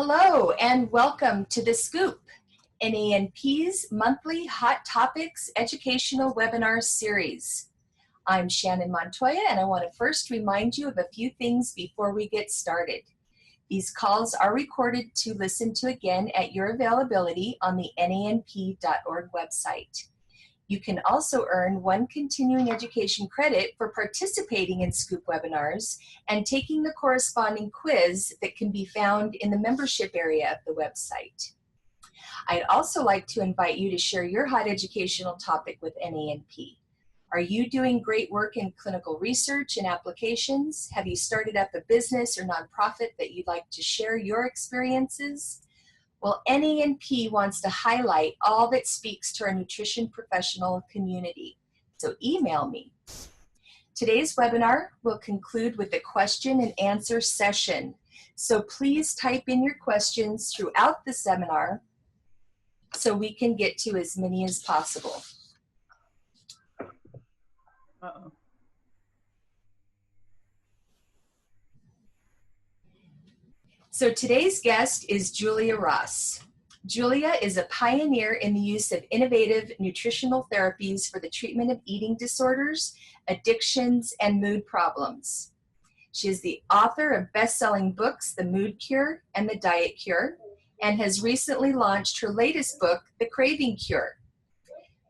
Hello and welcome to The Scoop, NANP's monthly Hot Topics educational webinar series. I'm Shannon Montoya and I want to first remind you of a few things before we get started. These calls are recorded to listen to again at your availability on the nanp.org website. You can also earn 1 continuing education credit for participating in Scoop webinars and taking the corresponding quiz that can be found in the membership area of the website. I'd also like to invite you to share your hot educational topic with NANP. Are you doing great work in clinical research and applications? Have you started up a business or nonprofit that you'd like to share your experiences? Well, NANP wants to highlight all that speaks to our nutrition professional community, so email me. Today's webinar will conclude with a question and answer session, so please type in your questions throughout the seminar so we can get to as many as possible. Uh-oh. So today's guest is Julia Ross. Julia is a pioneer in the use of innovative nutritional therapies for the treatment of eating disorders, addictions, and mood problems. She is the author of best-selling books, The Mood Cure and The Diet Cure, and has recently launched her latest book, The Craving Cure.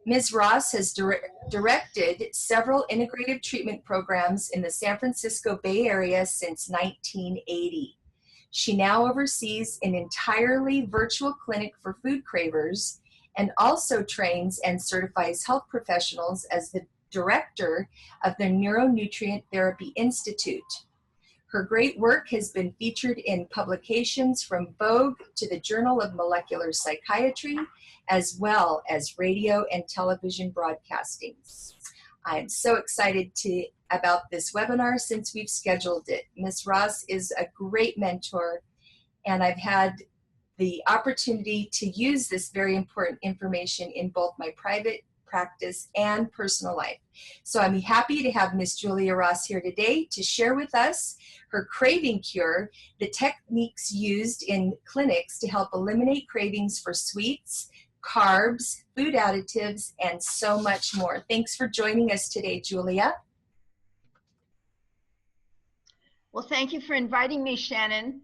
Ms. Ross has directed several integrative treatment programs in the San Francisco Bay Area since 1980. She now oversees an entirely virtual clinic for food cravers and also trains and certifies health professionals as the director of the Neuronutrient Therapy Institute. Her great work has been featured in publications from Vogue to the Journal of Molecular Psychiatry, as well as radio and television broadcastings. I'm so excited about this webinar since we've scheduled it. Ms. Ross is a great mentor, and I've had the opportunity to use this very important information in both my private practice and personal life. So I'm happy to have Ms. Julia Ross here today to share with us her craving cure, the techniques used in clinics to help eliminate cravings for sweets, carbs, food additives, and so much more. Thanks for joining us today, Julia. Well, thank you for inviting me, Shannon.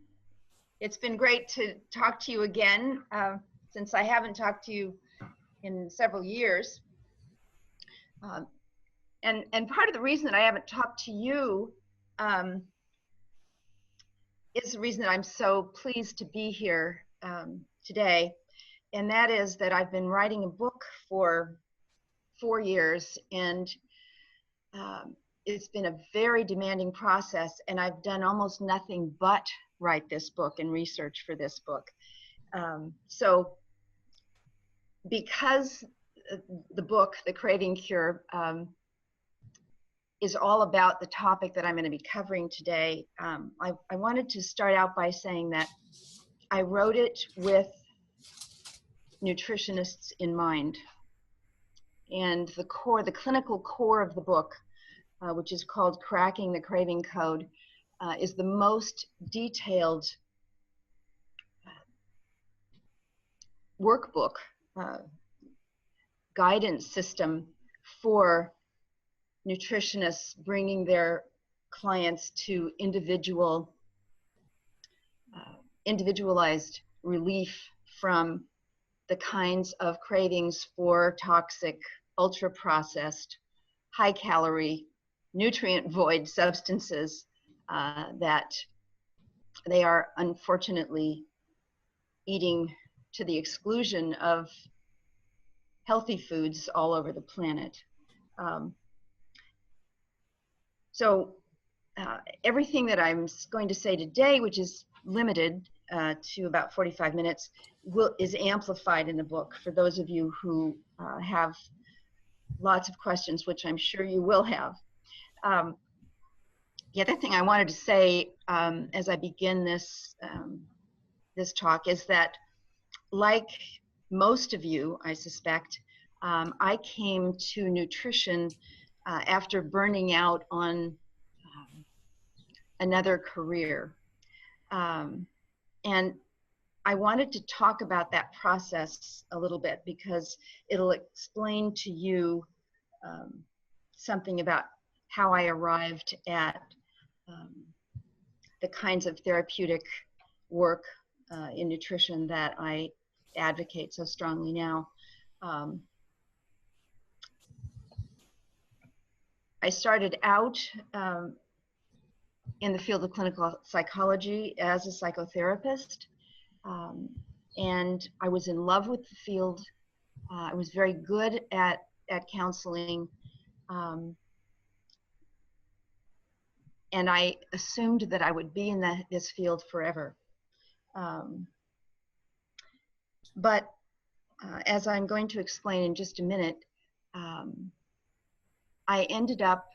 It's been great to talk to you again, since I haven't talked to you in several years. And part of the reason that I haven't talked to you is the reason that I'm so pleased to be here today. And that is that I've been writing a book for 4 years, and it's been a very demanding process, and I've done almost nothing but write this book and research for this book. So because the book, The Craving Cure, is all about the topic that I'm going to be covering today, I wanted to start out by saying that I wrote it with nutritionists in mind. And the clinical core of the book, which is called Cracking the Craving Code, is the most detailed workbook, guidance system for nutritionists bringing their clients to individualized relief from the kinds of cravings for toxic, ultra-processed, high-calorie, nutrient-void substances that they are unfortunately eating to the exclusion of healthy foods all over the planet. So everything that I'm going to say today, which is limited to about 45 minutes, is amplified in the book for those of you who have lots of questions, which I'm sure you will have. The other thing I wanted to say as I begin this talk is that, like most of you, I suspect, I came to nutrition after burning out on another career. And I wanted to talk about that process a little bit because it'll explain to you something about how I arrived at the kinds of therapeutic work in nutrition that I advocate so strongly now. I started out in the field of clinical psychology as a psychotherapist, and I was in love with the field. I was very good at counseling, and I assumed that I would be in this field forever. But as I'm going to explain in just a minute, I ended up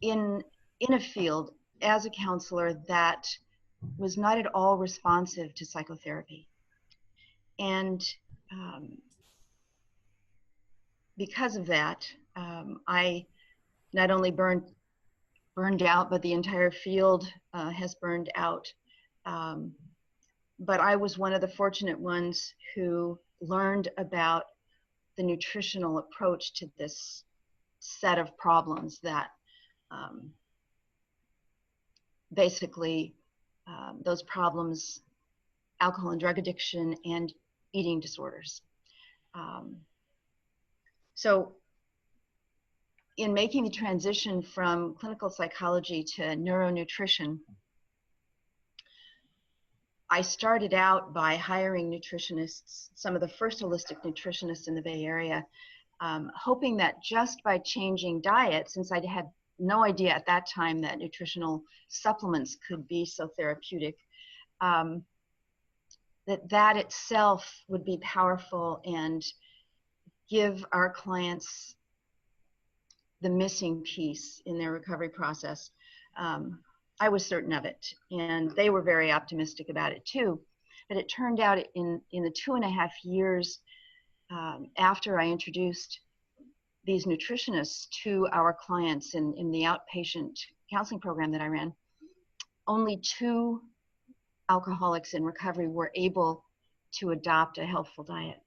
in a field as a counselor that was not at all responsive to psychotherapy. And because of that, I not only burned out, but the entire field has burned out. But I was one of the fortunate ones who learned about the nutritional approach to this set of problems that basically those problems, alcohol and drug addiction and eating disorders. So in making the transition from clinical psychology to neuronutrition, I started out by hiring nutritionists, some of the first holistic nutritionists in the Bay Area, hoping that just by changing diet, since I had no idea at that time that nutritional supplements could be so therapeutic, that itself would be powerful and give our clients the missing piece in their recovery process. I was certain of it, and they were very optimistic about it too. But it turned out in the 2.5 years after I introduced these nutritionists to our clients in the outpatient counseling program that I ran, only 2 alcoholics in recovery were able to adopt a healthful diet.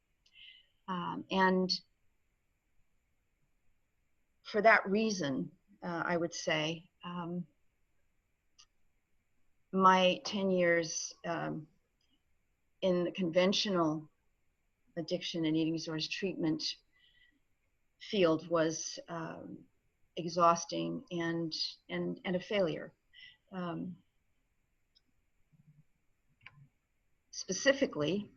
And for that reason, I would say, my 10 years in the conventional addiction and eating disorders treatment field was exhausting and a failure. Specifically,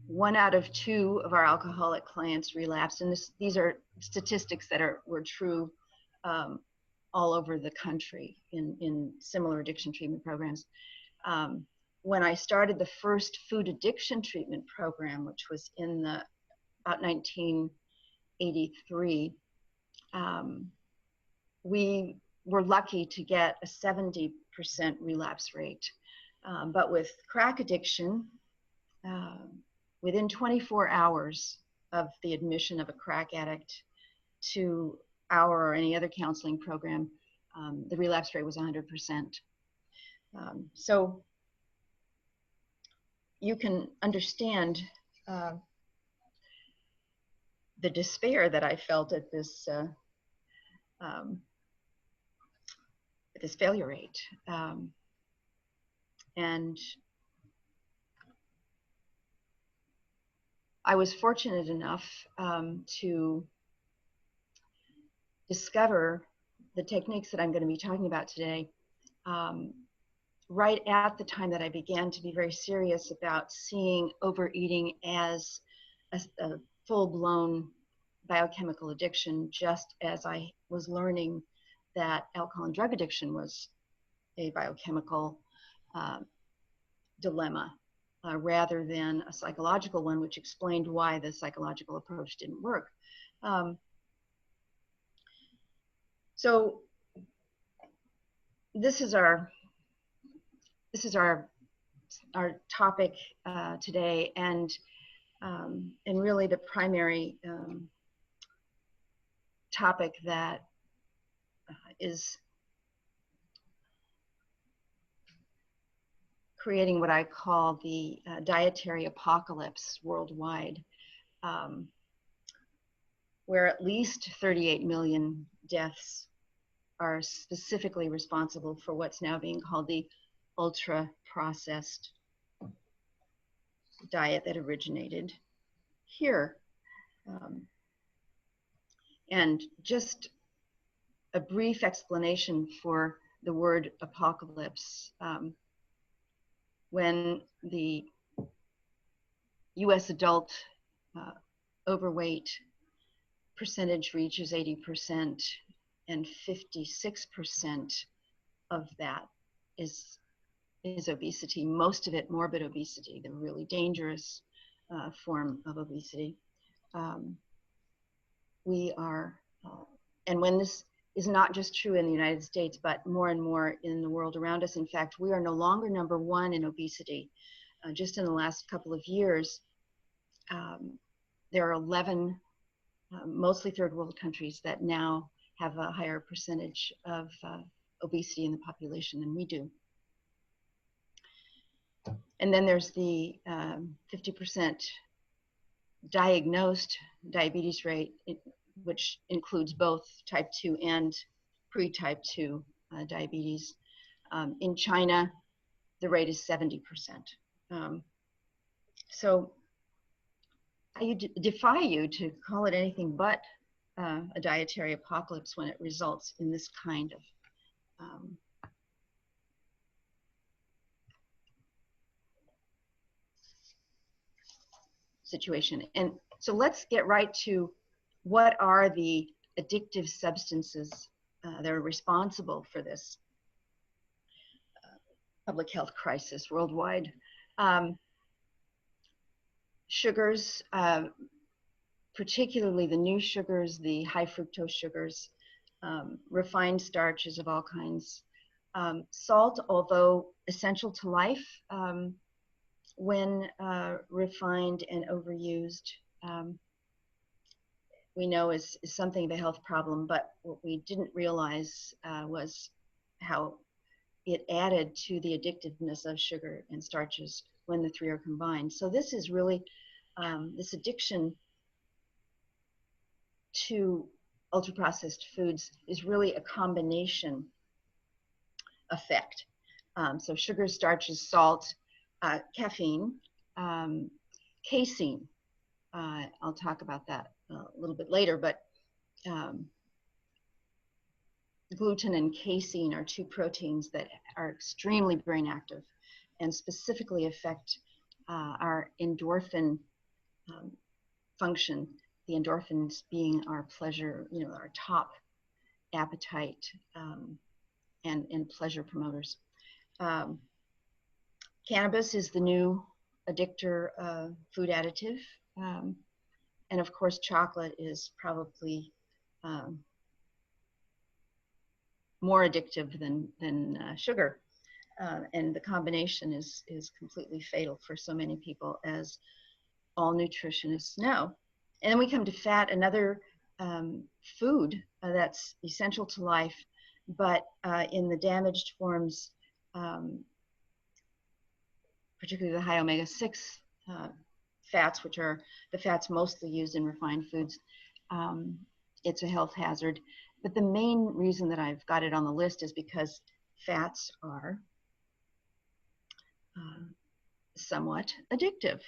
1 out of 2 of our alcoholic clients relapsed, and these are statistics that were true all over the country in similar addiction treatment programs. When I started the first food addiction treatment program, which was in about 1983, we were lucky to get a 70% relapse rate. But with crack addiction, within 24 hours of the admission of a crack addict to our or any other counseling program, the relapse rate was 100%. So you can understand the despair that I felt at this failure rate. And I was fortunate enough to discover the techniques that I'm going to be talking about today right at the time that I began to be very serious about seeing overeating as a full-blown biochemical addiction, just as I was learning that alcohol and drug addiction was a biochemical dilemma rather than a psychological one, which explained why the psychological approach didn't work. So this is our topic today, and really the primary topic that is creating what I call the dietary apocalypse worldwide, where at least 38 million deaths are specifically responsible for what's now being called the ultra-processed diet that originated here. And just a brief explanation for the word apocalypse. When the US adult overweight percentage reaches 80%, and 56% of that is obesity, most of it morbid obesity, the really dangerous form of obesity. We are, and when this is not just true in the United States, but more and more in the world around us. In fact, we are no longer number one in obesity. Just in the last couple of years, there are 11 mostly third world countries that now have a higher percentage of obesity in the population than we do. And then there's the 50% diagnosed diabetes rate, which includes both type 2 and pre-type 2 diabetes. In China, the rate is 70%. So I defy you to call it anything but a dietary apocalypse when it results in this kind of situation. And so let's get right to what are the addictive substances that are responsible for this public health crisis worldwide. Sugars, particularly the new sugars, the high fructose sugars, refined starches of all kinds. Salt, although essential to life, when refined and overused, we know is something of a health problem, but what we didn't realize was how it added to the addictiveness of sugar and starches when the three are combined. So this is really, this addiction to ultra-processed foods is really a combination effect. So sugar, starches, salt, caffeine, casein. I'll talk about that a little bit later, but gluten and casein are two proteins that are extremely brain active and specifically affect our endorphin function, the endorphins being our pleasure, our top appetite and pleasure promoters. Cannabis is the new addictor food additive. And of course, chocolate is probably more addictive than sugar. And the combination is completely fatal for so many people, as all nutritionists know. And then we come to fat, another food that's essential to life, but in the damaged forms, particularly the high omega-6 fats, which are the fats mostly used in refined foods. It's a health hazard. But the main reason that I've got it on the list is because fats are somewhat addictive.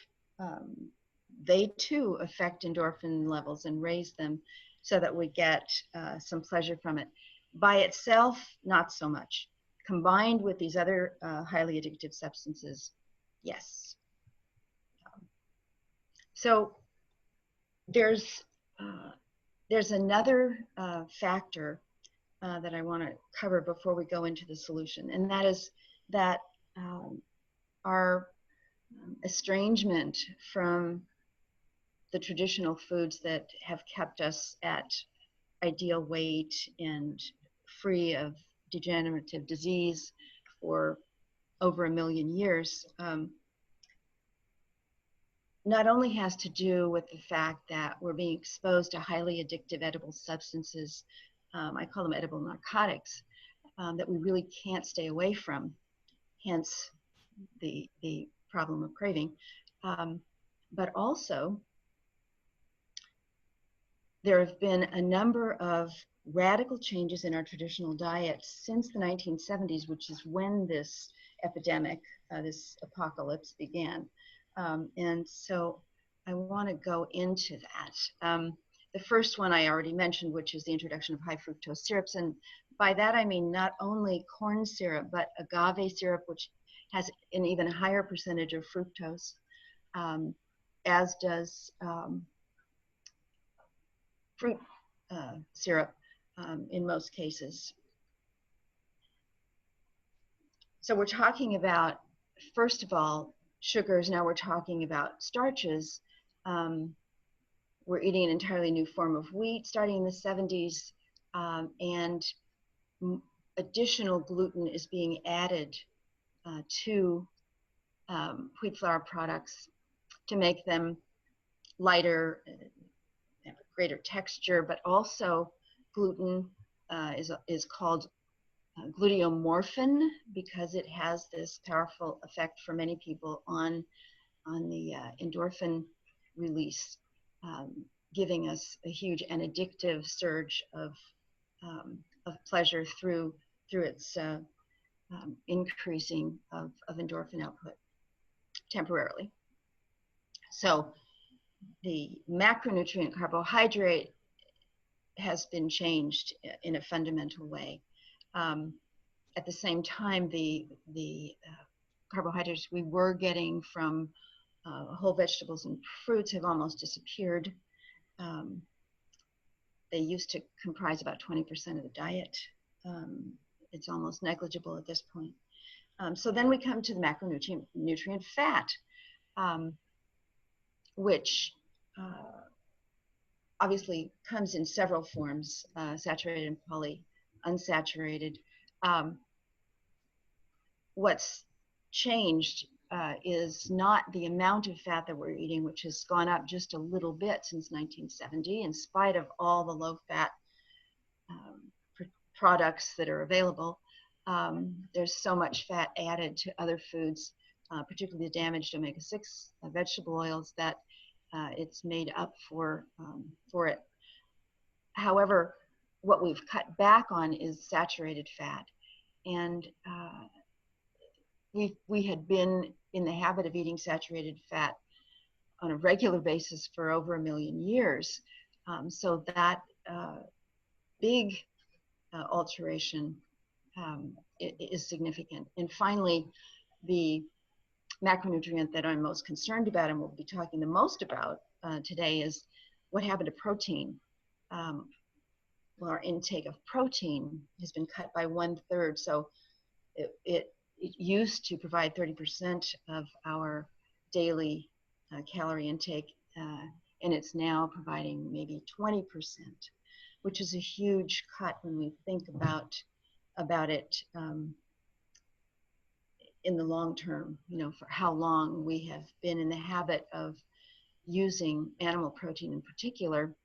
They too affect endorphin levels and raise them so that we get some pleasure from it. By itself, not so much. Combined with these other highly addictive substances, yes. So there's another factor that I want to cover before we go into the solution, and that is that our estrangement from the traditional foods that have kept us at ideal weight and free of degenerative disease for over 1 million years, not only has to do with the fact that we're being exposed to highly addictive edible substances, I call them edible narcotics, that we really can't stay away from, hence the problem of craving. But also, there have been a number of radical changes in our traditional diet since the 1970s, which is when this epidemic, this apocalypse began. And so I want to go into that. The first one I already mentioned, which is the introduction of high fructose syrups. And by that I mean not only corn syrup, but agave syrup, which has an even higher percentage of fructose, as does fruit syrup in most cases. So we're talking about, first of all, sugars. Now we're talking about starches. We're eating an entirely new form of wheat starting in the 70s, and additional gluten is being added to wheat flour products to make them lighter, have a greater texture, but also gluten is called gluteomorphin because it has this powerful effect for many people on the endorphin release, giving us a huge and addictive surge of pleasure through its increasing of endorphin output temporarily. So the macronutrient carbohydrate has been changed in a fundamental way. At the same time, the carbohydrates we were getting from whole vegetables and fruits have almost disappeared. They used to comprise about 20% of the diet. It's almost negligible at this point. So then we come to the macronutrient fat, which obviously comes in several forms, saturated and polyunsaturated. What's changed is not the amount of fat that we're eating, which has gone up just a little bit since 1970, in spite of all the low-fat products that are available. There's so much fat added to other foods, particularly the damaged omega-6 vegetable oils, that it's made up for it. However, what we've cut back on is saturated fat, and we had been in the habit of eating saturated fat on a regular basis for over 1 million years. So that big alteration is significant. And finally, the macronutrient that I'm most concerned about and we'll be talking the most about today is what happened to protein. Well, our intake of protein has been cut by 1/3. So it used to provide 30% of our daily calorie intake, and it's now providing maybe 20%, which is a huge cut when we think about it in the long term, for how long we have been in the habit of using animal protein in particular,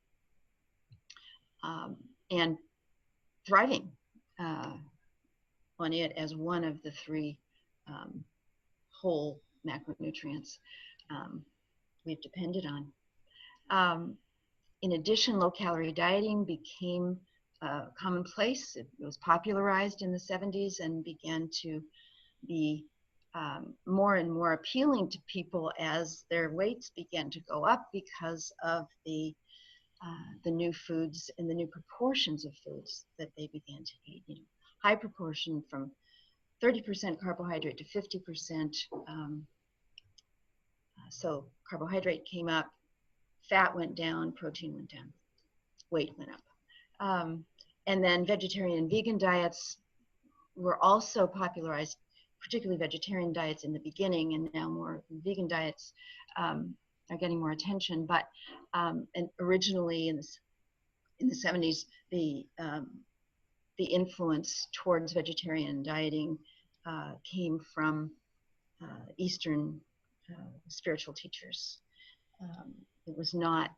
and thriving on it as one of the 3 whole macronutrients we've depended on. In addition, low-calorie dieting became commonplace. It was popularized in the 70s and began to be more and more appealing to people as their weights began to go up because of the new foods and the new proportions of foods that they began to eat. High proportion from 30% carbohydrate to 50%. So carbohydrate came up, fat went down, protein went down, weight went up. And then vegetarian and vegan diets were also popularized, particularly vegetarian diets in the beginning, and now more vegan diets are getting more attention. But and originally in the 70s, the influence towards vegetarian dieting came from Eastern spiritual teachers. It was not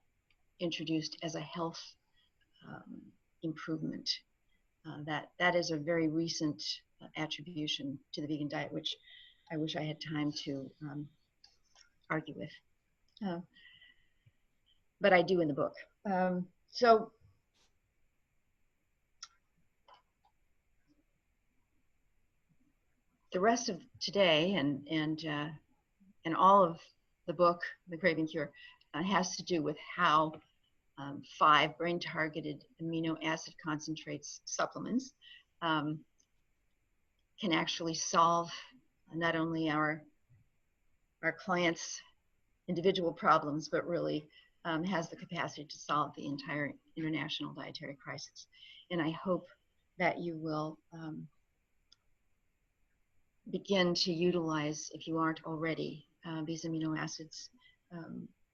introduced as a health improvement. That is a very recent attribution to the vegan diet, which I wish I had time to argue with. But I do in the book. So the rest of today and all of the book, The Craving Cure, has to do with how 5 brain-targeted amino acid concentrates supplements can actually solve not only our clients' individual problems, but really has the capacity to solve the entire international dietary crisis. And I hope that you will begin to utilize, if you aren't already, these amino acids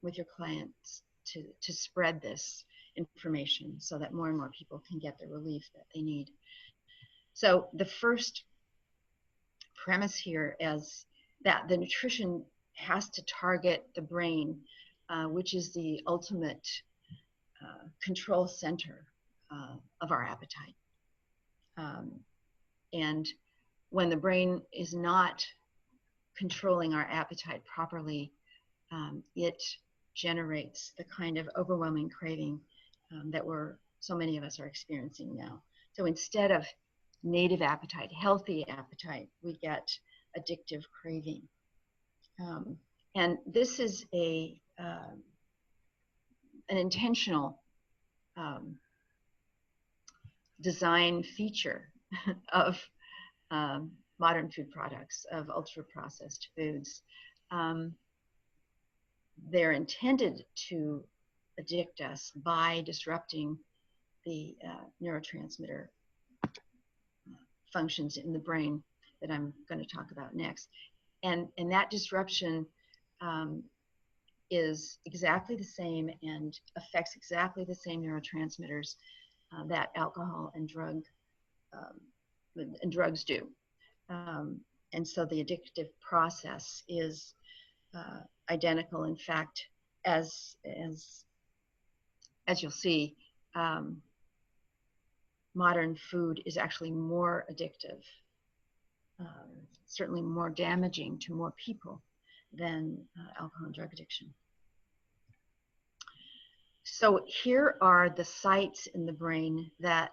with your clients to spread this information so that more and more people can get the relief that they need. So the first premise here is that the nutrition has to target the brain, which is the ultimate control center of our appetite. And when the brain is not controlling our appetite properly, it generates the kind of overwhelming craving that so many of us are experiencing now. So instead of native appetite, healthy appetite, we get addictive craving. And this is an intentional design feature of modern food products, of ultra-processed foods. They're intended to addict us by disrupting the neurotransmitter functions in the brain that I'm going to talk about next. And that disruption is exactly the same and affects exactly the same neurotransmitters that alcohol and drugs do. And so the addictive process is identical. In fact, as you'll see, modern food is actually more addictive, certainly more damaging to more people than alcohol and drug addiction. So here are the sites in the brain that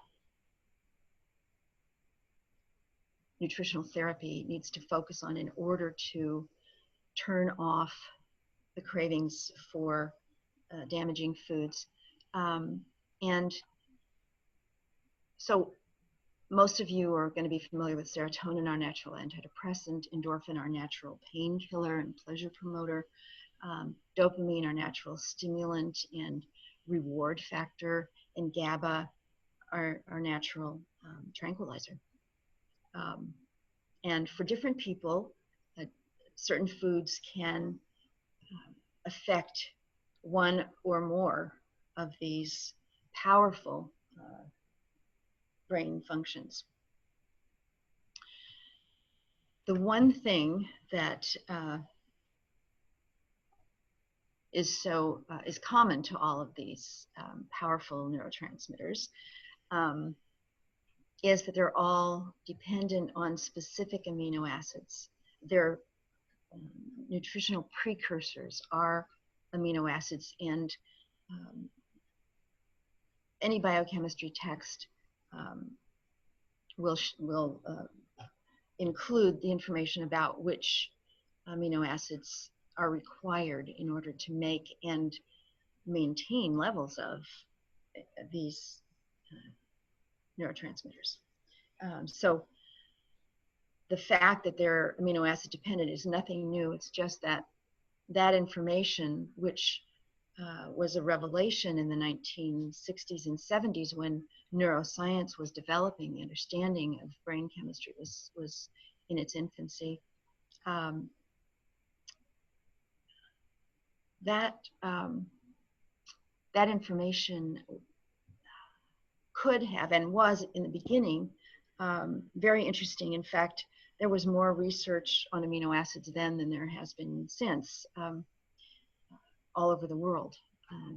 nutritional therapy needs to focus on in order to turn off the cravings for damaging foods. And so most of you are going to be familiar with serotonin, our natural antidepressant, endorphin, our natural painkiller and pleasure promoter, dopamine, our natural stimulant and reward factor, and GABA, our natural tranquilizer. And for different people, certain foods can affect one or more of these powerful brain functions. The one thing that is common to all of these powerful neurotransmitters is that they're all dependent on specific amino acids. Their nutritional precursors are amino acids, and any biochemistry text will include the information about which amino acids are required in order to make and maintain levels of these neurotransmitters. So the fact that they're amino acid dependent is nothing new. It's just that information, which was a revelation in the 1960s and 70s when neuroscience was developing, the understanding of brain chemistry was in its infancy. That information could have and was in the beginning very interesting. In fact, there was more research on amino acids then than there has been since all over the world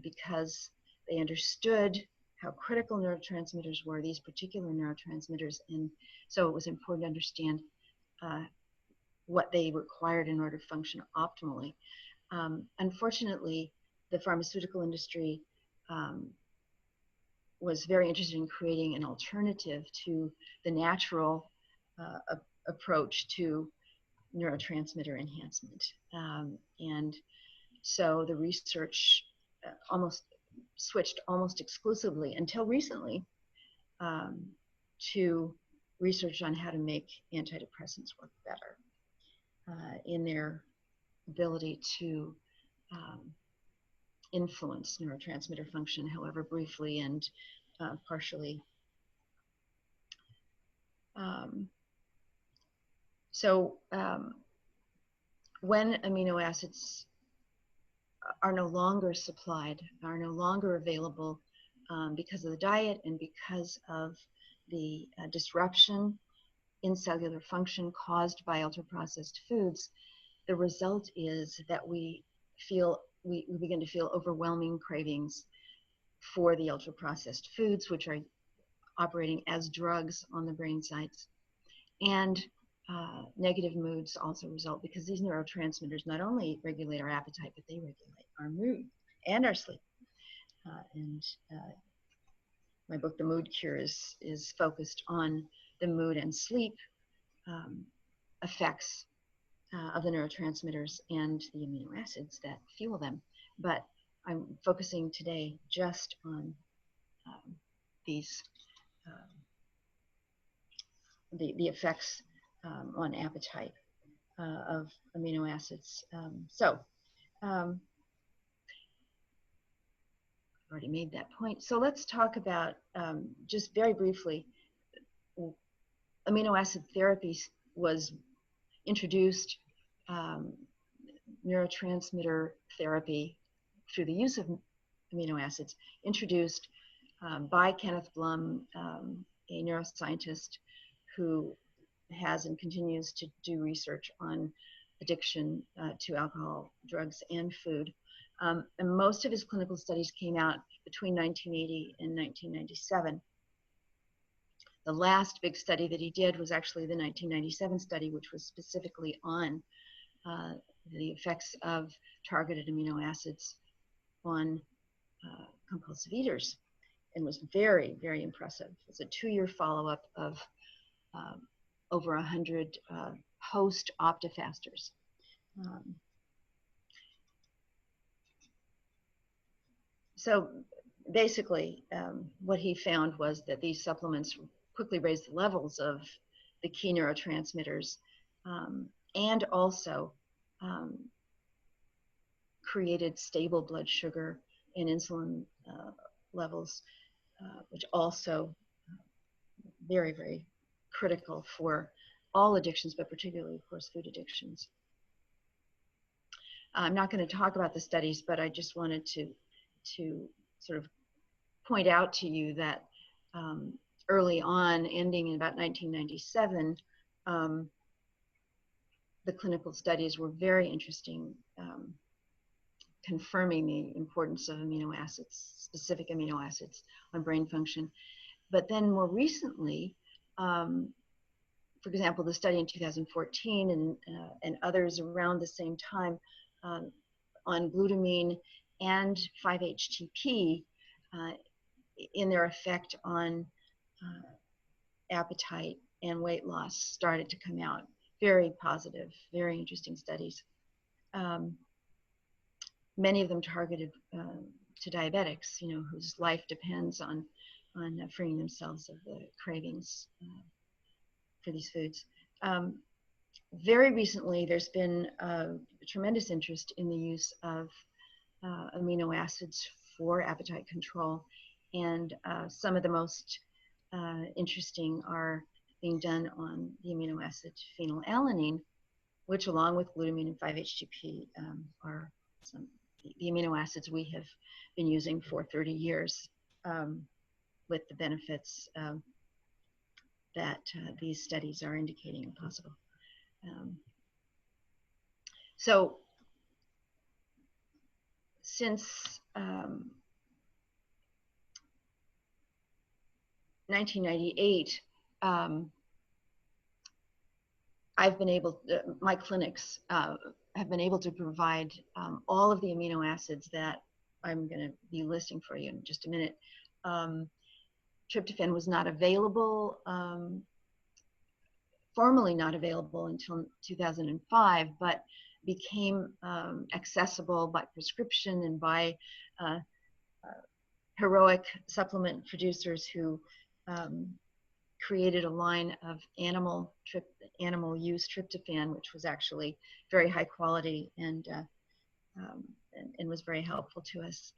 because they understood how critical neurotransmitters were, these particular neurotransmitters, and so it was important to understand what they required in order to function optimally. Unfortunately, the pharmaceutical industry was very interested in creating an alternative to the natural approach to neurotransmitter enhancement. And so the research switched almost exclusively until recently to research on how to make antidepressants work better in their ability to influence neurotransmitter function, however briefly and partially. When amino acids are no longer supplied, are no longer available because of the diet and because of the disruption in cellular function caused by ultra-processed foods, the result is that we begin to feel overwhelming cravings for the ultra-processed foods, which are operating as drugs on the brain sites. And negative moods also result because these neurotransmitters not only regulate our appetite, but they regulate our mood and our sleep. My book, The Mood Cure, is focused on the mood and sleep effects of the neurotransmitters and the amino acids that fuel them. But I'm focusing today just on these the effects on appetite of amino acids. I've already made that point. So let's talk about, just very briefly, amino acid therapy was introduced, neurotransmitter therapy through the use of amino acids, introduced by Kenneth Blum, a neuroscientist who has and continues to do research on addiction to alcohol, drugs, and food. And most of his clinical studies came out between 1980 and 1997. The last big study that he did was actually the 1997 study, which was specifically on the effects of targeted amino acids on compulsive eaters, and was very, very impressive. It's a 2-year follow-up of over 100 post-optifasters. So basically, what he found was that these supplements quickly raised the levels of the key neurotransmitters and also created stable blood sugar and insulin levels, which also very, very critical for all addictions, but particularly, of course, food addictions. I'm not going to talk about the studies, but I just wanted to sort of point out to you that early on, ending in about 1997, the clinical studies were very interesting, confirming the importance of amino acids, specific amino acids on brain function. But then more recently, for example, the study in 2014 and others around the same time on glutamine and 5-HTP in their effect on appetite and weight loss started to come out. Very positive, very interesting studies. Many of them targeted to diabetics, whose life depends on freeing themselves of the cravings for these foods. Very recently, there's been a tremendous interest in the use of amino acids for appetite control, and some of the most interesting are being done on the amino acid phenylalanine, which along with glutamine and 5-HTP are the amino acids we have been using for 30 years with the benefits that these studies are indicating are possible. So since 1998, I've been able, my clinics have been able to provide all of the amino acids that I'm going to be listing for you in just a minute. Tryptophan was not available, formally not available until 2005, but became accessible by prescription and by heroic supplement producers who created a line of animal use tryptophan, which was actually very high quality and was very helpful to us.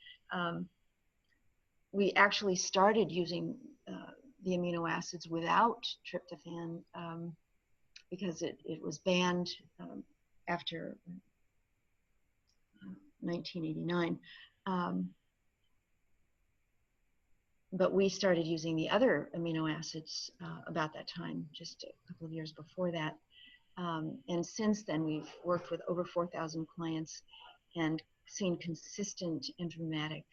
We actually started using the amino acids without tryptophan because it was banned after 1989. But we started using the other amino acids about that time, just a couple of years before that. And since then, we've worked with over 4,000 clients and seen consistent and dramatic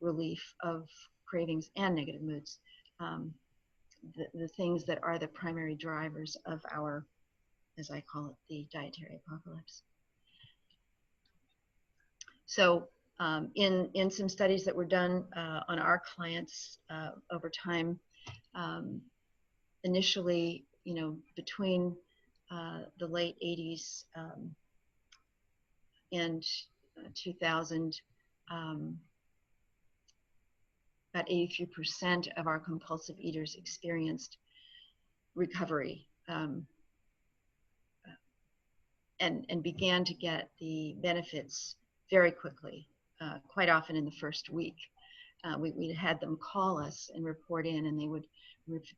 relief of cravings and negative moods, the things that are the primary drivers of our, as I call it, the dietary apocalypse. So in some studies that were done on our clients over time, initially, between the late 80s and 2000, about 83% of our compulsive eaters experienced recovery and began to get the benefits very quickly, quite often in the first week. We had them call us and report in, and they would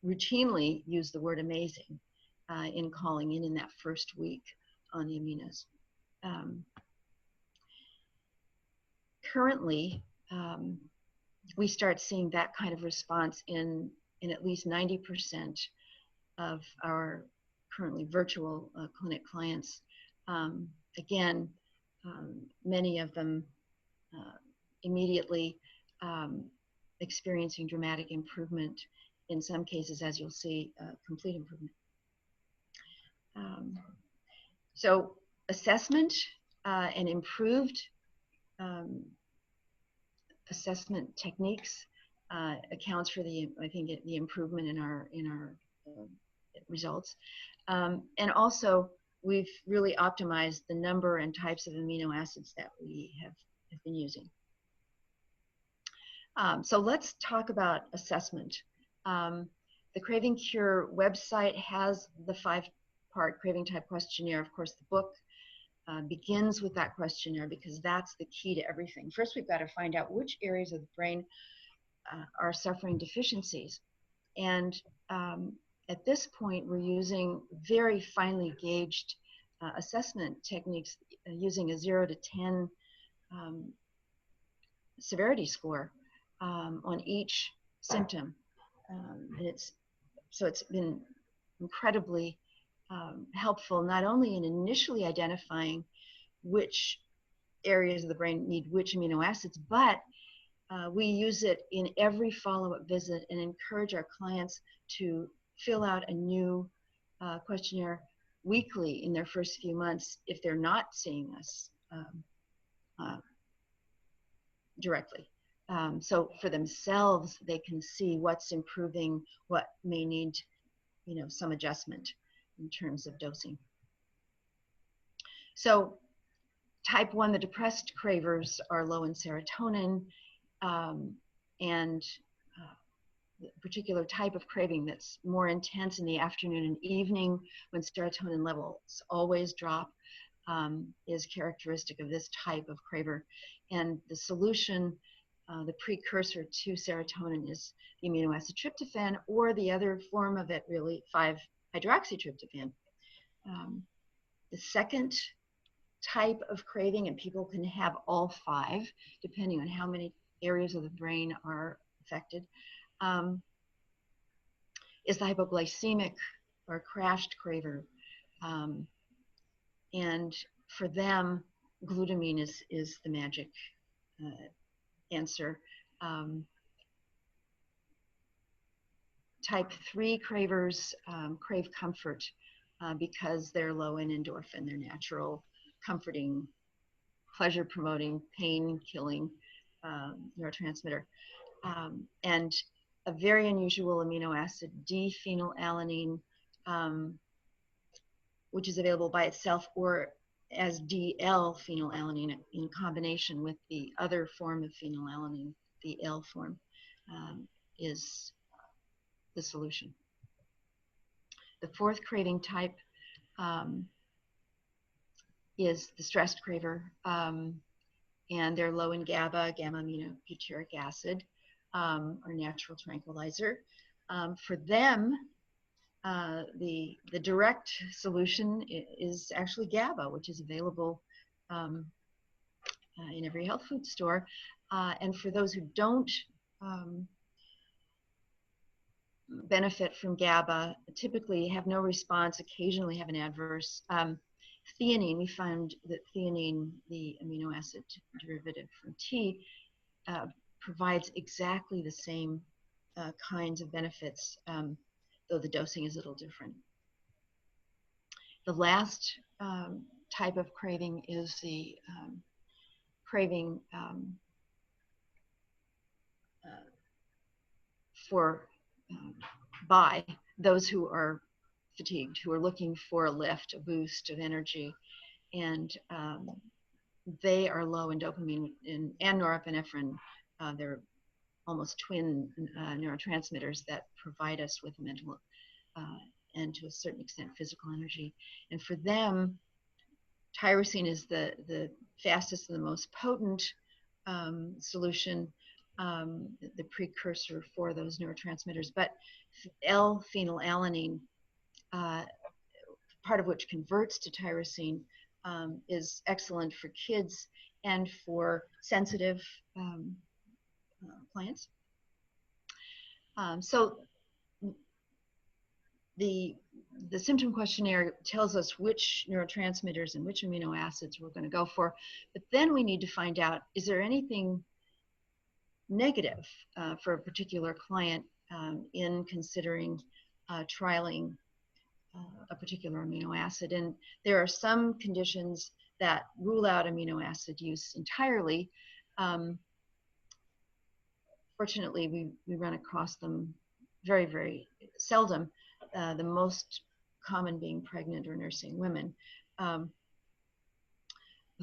routinely use the word amazing in calling in that first week on the aminos. Currently, we start seeing that kind of response in at least 90% of our currently virtual clinic clients. Again, many of them immediately experiencing dramatic improvement. In some cases, as you'll see, complete improvement. So assessment and improved assessment techniques accounts for the improvement in our results, and also we've really optimized the number and types of amino acids that we have been using. So let's talk about assessment. The Craving Cure website has the 5-part craving type questionnaire. Of course, the book begins with that questionnaire because that's the key to everything. First, we've got to find out which areas of the brain are suffering deficiencies. And at this point, we're using very finely gauged assessment techniques using a 0 to 10 severity score on each symptom. And it's been incredibly helpful, not only in initially identifying which areas of the brain need which amino acids, but we use it in every follow-up visit and encourage our clients to fill out a new questionnaire weekly in their first few months if they're not seeing us directly. So for themselves, they can see what's improving, what may need, some adjustment in terms of dosing. So type 1, the depressed cravers are low in serotonin, and the particular type of craving that's more intense in the afternoon and evening when serotonin levels always drop is characteristic of this type of craver. And the solution, the precursor to serotonin, is the amino acid tryptophan, or the other form of it, really, 5-hydroxytryptophan. The second type of craving, and people can have all 5 depending on how many areas of the brain are affected, is the hypoglycemic or crashed craver. And for them, glutamine is the magic answer. Type 3 cravers crave comfort because they're low in endorphin, they're natural, comforting, pleasure-promoting, pain-killing neurotransmitter. And a very unusual amino acid, D-phenylalanine, which is available by itself or as DL-phenylalanine in combination with the other form of phenylalanine, the L form, is the solution. The fourth craving type is the stressed craver, and they're low in GABA, gamma-aminobutyric acid, or natural tranquilizer. For them, the direct solution is actually GABA, which is available in every health food store. And for those who don't benefit from GABA, typically have no response, occasionally have an adverse. Theanine, we found that theanine, the amino acid derivative from tea, provides exactly the same kinds of benefits, though the dosing is a little different. The last type of craving is the craving by those who are fatigued, who are looking for a lift, a boost of energy, and they are low in dopamine and norepinephrine. They're almost twin neurotransmitters that provide us with mental and to a certain extent physical energy. And for them, tyrosine is the fastest and the most potent solution, the precursor for those neurotransmitters. But L-phenylalanine, part of which converts to tyrosine, is excellent for kids and for sensitive plants. So the symptom questionnaire tells us which neurotransmitters and which amino acids we're going to go for, but then we need to find out, is there anything negative for a particular client in considering trialing a particular amino acid. And there are some conditions that rule out amino acid use entirely. Fortunately, we run across them very, very seldom. The most common being pregnant or nursing women,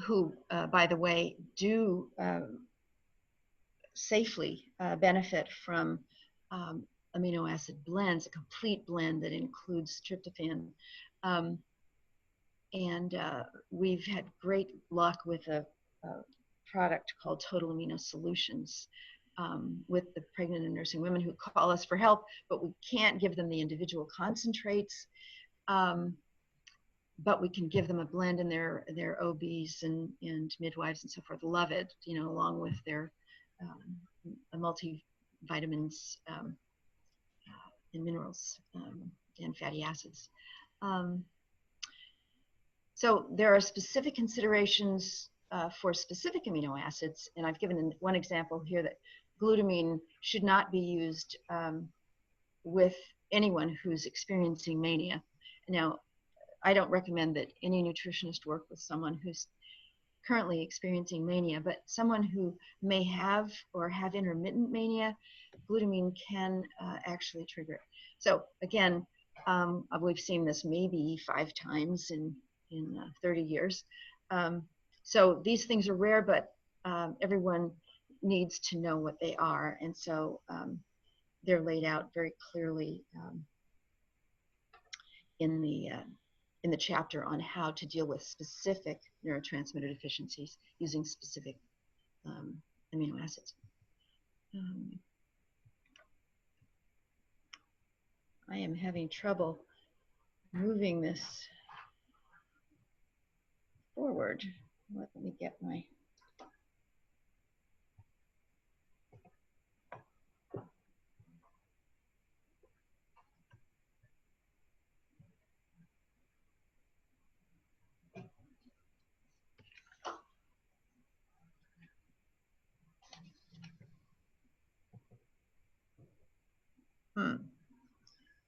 who, by the way, do safely benefit from amino acid blends, a complete blend that includes tryptophan. And we've had great luck with a product called Total Amino Solutions with the pregnant and nursing women who call us for help, but we can't give them the individual concentrates. But we can give them a blend, and their OBs and midwives and so forth love it, you know, along with their multivitamins and minerals and fatty acids. So there are specific considerations for specific amino acids, and I've given one example here that glutamine should not be used with anyone who's experiencing mania. Now, I don't recommend that any nutritionist work with someone who's currently experiencing mania, but someone who may have or have intermittent mania, glutamine can actually trigger it. So again, we've seen this maybe 5 times in 30 years. So these things are rare, but everyone needs to know what they are, and so they're laid out very clearly in the chapter on how to deal with specific neurotransmitter deficiencies using specific amino acids. I am having trouble moving this forward. Let me get my...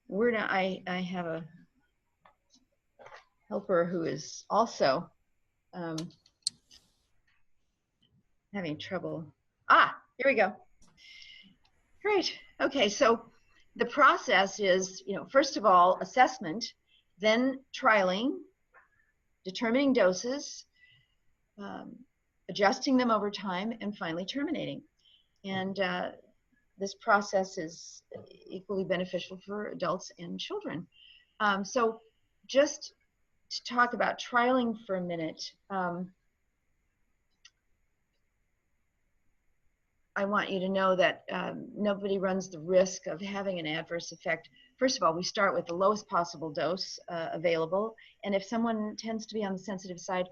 Where do I have a helper who is also having trouble. Here we go. Great. Okay, so the process is, first of all, assessment, then trialing, determining doses, adjusting them over time, and finally terminating. And this process is equally beneficial for adults and children. So just to talk about trialing for a minute, I want you to know that nobody runs the risk of having an adverse effect. First of all, we start with the lowest possible dose available, and if someone tends to be on the sensitive side,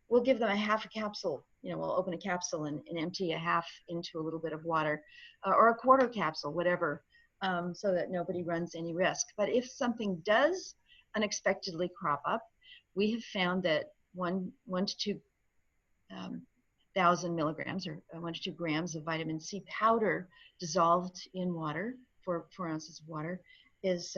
we'll give them a half a capsule. We'll open a capsule and empty a half into a little bit of water, or a quarter capsule, whatever, so that nobody runs any risk. But if something does unexpectedly crop up, we have found that 1 to 2 1,000 milligrams or 1 to 2 grams of vitamin C powder dissolved in water, 4 ounces of water, is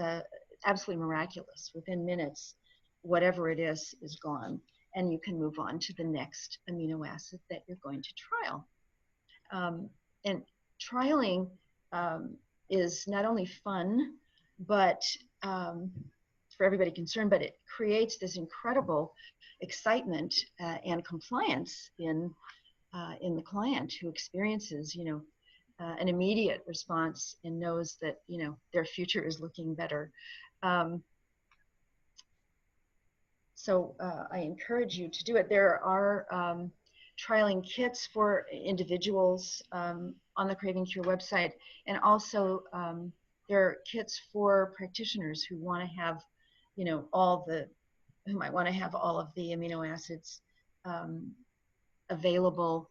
absolutely miraculous. Within minutes, whatever it is gone, and you can move on to the next amino acid that you're going to trial. And trialing is not only fun, but for everybody concerned, but it creates this incredible excitement and compliance in the client, who experiences, an immediate response and knows that, their future is looking better. So I encourage you to do it. There are trialing kits for individuals on the Craving Cure website, and also there are kits for practitioners who want to have, who might want to have all of the amino acids available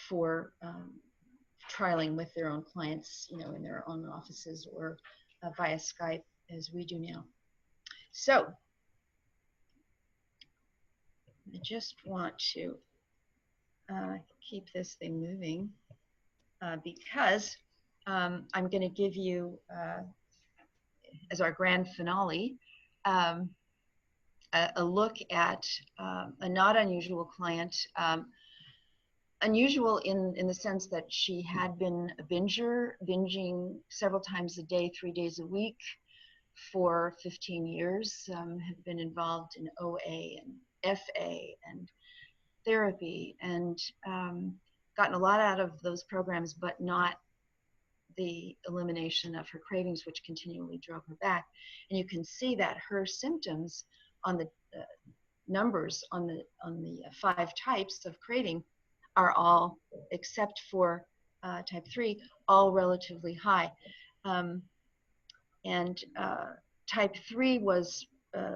for trialing with their own clients, in their own offices or via Skype, as we do now. So I just want to keep this thing moving because I'm going to give you, as our grand finale, a look at a not unusual client. Unusual in the sense that she had been a binger, binging several times a day, 3 days a week for 15 years, had been involved in OA and FA and therapy, and gotten a lot out of those programs, but not the elimination of her cravings, which continually drove her back. And you can see that her symptoms on the numbers on the 5 types of craving are all, except for type 3, all relatively high. And type 3 was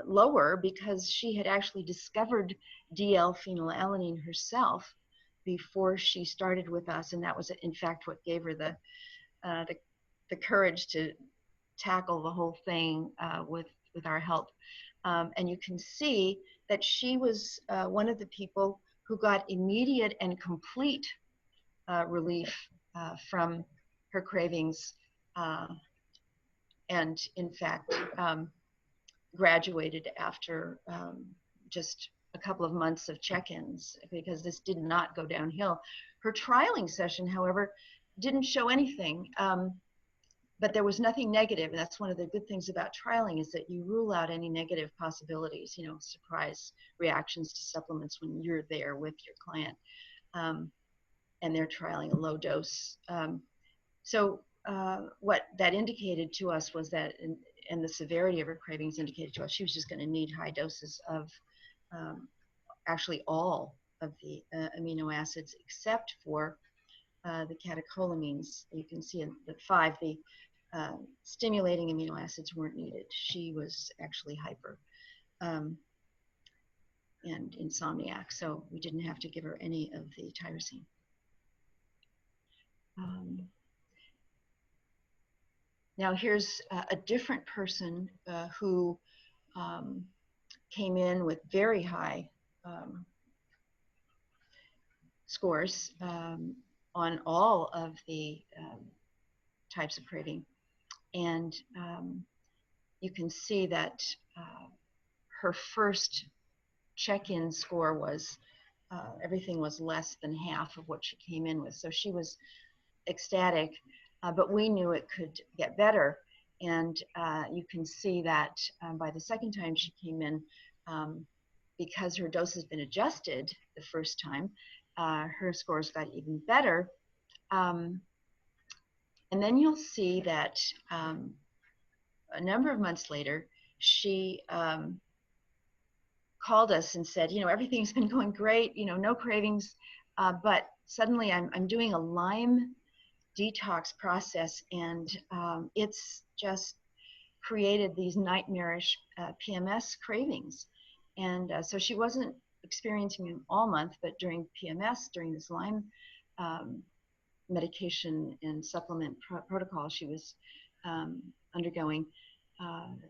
lower because she had actually discovered DL-phenylalanine herself before she started with us, and that was in fact what gave her the courage to tackle the whole thing with our help. And you can see that she was one of the people who got immediate and complete relief from her cravings, and in fact graduated after just a couple of months of check-ins, because this did not go downhill. Her trialing session, however, didn't show anything, but there was nothing negative. That's one of the good things about trialing, is that you rule out any negative possibilities, surprise reactions to supplements when you're there with your client, and they're trialing a low dose. So what that indicated to us was that, and the severity of her cravings indicated to us, she was just going to need high doses of actually all of the amino acids, except for the catecholamines. You can see in the 5, the stimulating amino acids weren't needed. She was actually hyper and insomniac, so we didn't have to give her any of the tyrosine. Now here's a different person who came in with very high scores on all of the types of craving. And you can see that her first check-in score was, everything was less than half of what she came in with. So she was ecstatic, but we knew it could get better. And you can see that by the second time she came in, because her dose has been adjusted the first time, her scores got even better. And then you'll see that a number of months later, she called us and said, everything's been going great, no cravings, but suddenly I'm doing a Lyme detox process, and it's just created these nightmarish PMS cravings. And so she wasn't experiencing them all month, but during PMS, during this Lyme medication and supplement protocol she was undergoing.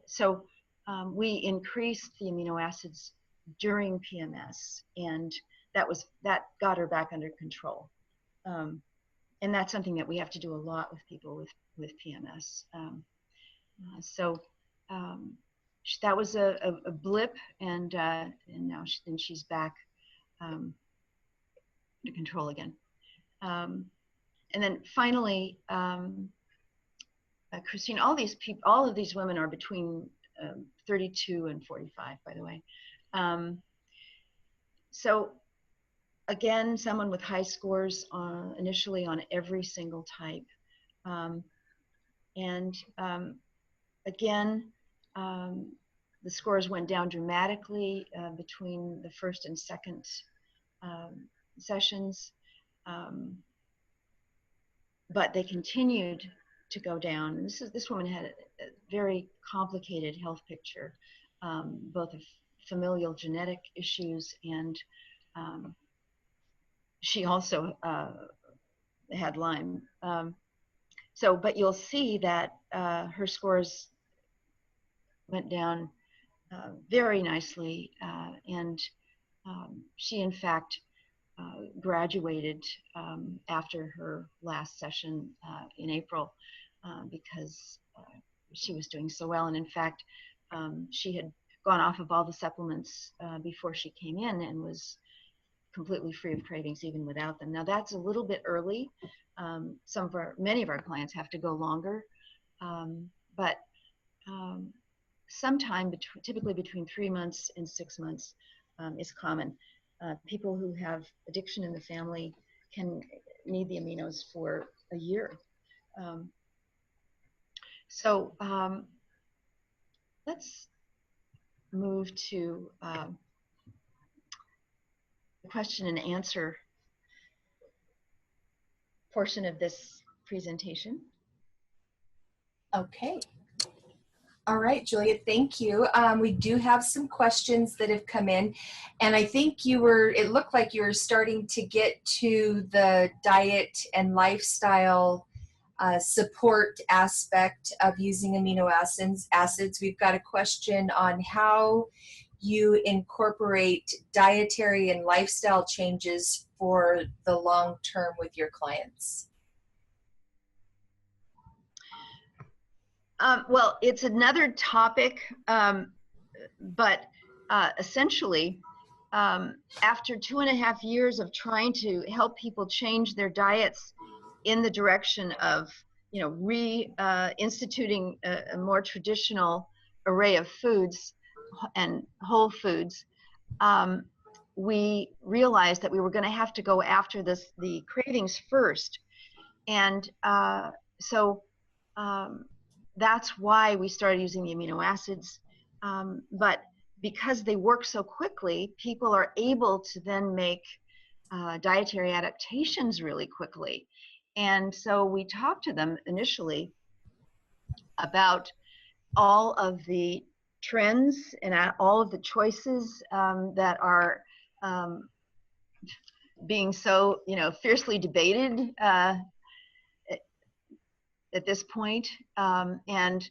So we increased the amino acids during PMS, and that got her back under control. And that's something that we have to do a lot with people with PMS. So that was a blip, and now she's back to control again. And then finally, Christine, all of these women are between 32 and 45, by the way. So again, someone with high scores initially on every single type. Again, the scores went down dramatically between the first and second sessions, but they continued to go down. This woman had a very complicated health picture, both of familial genetic issues, and she also had Lyme. But you'll see that her scores went down very nicely, and she in fact graduated after her last session in April because she was doing so well. And in fact, she had gone off of all the supplements before she came in and was completely free of cravings even without them. Now that's a little bit early. Many of our clients have to go longer, but sometime typically between 3 months and 6 months is common. People who have addiction in the family can need the aminos for a year. Let's move to the question and answer portion of this presentation. Okay. All right, Julia, thank you. We do have some questions that have come in, and I think it looked like you were starting to get to the diet and lifestyle support aspect of using amino acids. We've got a question on how you incorporate dietary and lifestyle changes for the long term with your clients. Well, it's another topic, but essentially, after 2.5 years of trying to help people change their diets in the direction of, reinstituting a more traditional array of foods and whole foods, we realized that we were going to have to go after the cravings first, and that's why we started using the amino acids. But because they work so quickly, people are able to then make dietary adaptations really quickly. And so we talked to them initially about all of the trends and all of the choices that are being so, fiercely debated at this point, and